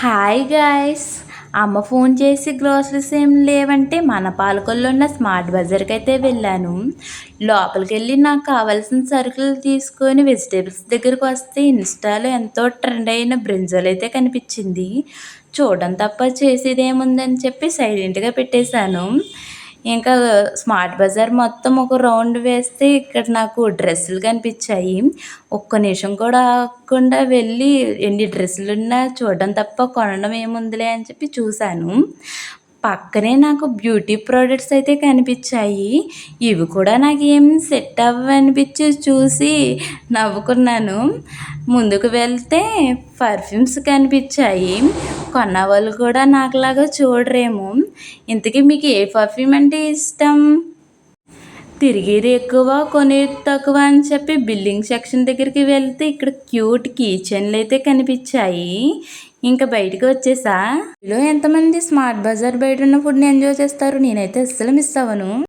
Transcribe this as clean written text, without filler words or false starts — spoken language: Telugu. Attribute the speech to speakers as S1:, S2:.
S1: Hi guys. అమ్మ ఫోన్ చేసి గ్రోసరీస్ ఏం లేవంటే మన పాలకొల్లో ఉన్న స్మార్ట్ బజార్కి అయితే వెళ్ళాను. లోపలికి వెళ్ళి నాకు కావాల్సిన సరుకులు తీసుకొని వెజిటేబుల్స్ దగ్గరికి వస్తే ఇన్స్టాలో ఎంతో ట్రెండ్ అయిన బ్రింజాల్ అయితే కనిపించింది. చూడడం తప్ప చేసేదేముందని చెప్పి సైలెంట్గా పెట్టేశాను. ఇంకా స్మార్ట్ బజార్ మొత్తం ఒక రౌండ్ వేస్తే ఇక్కడ నాకు డ్రెస్సులు కనిపించాయి. ఒక్క నిమిషం కూడా ఆగకుండా వెళ్ళి ఎన్ని డ్రెస్సులున్నా చూడడం తప్ప కొనడం ఏముందిలే అని చెప్పి చూశాను. పక్కనే నాకు బ్యూటీ ప్రోడక్ట్స్ అయితే కనిపించాయి. ఇవి కూడా నాకేం సెట్ అవ్వనిపించి చూసి నవ్వుకున్నాను. ముందుకు వెళ్తే పర్ఫ్యూమ్స్ కనిపించాయి. కొన్నవాళ్ళు కూడా నాకులాగా చూడరేమో. ఇంతకీ మీకు ఏ పర్ఫ్యూమ్ అంటే ఇష్టం? తిరిగేది ఎక్కువ కొనేది తక్కువ అని చెప్పి బిల్లింగ్ సెక్షన్ దగ్గరికి వెళ్తే ఇక్కడ క్యూట్ కీచెన్లు అయితే కనిపించాయి. ఇంకా బయటికి వచ్చేసా. ఇలా ఎంతమంది స్మార్ట్ బజార్ బయట ఉన్న ఫుడ్ని ఎంజాయ్ చేస్తారు? నేనైతే అస్సలు మిస్ అవ్వను.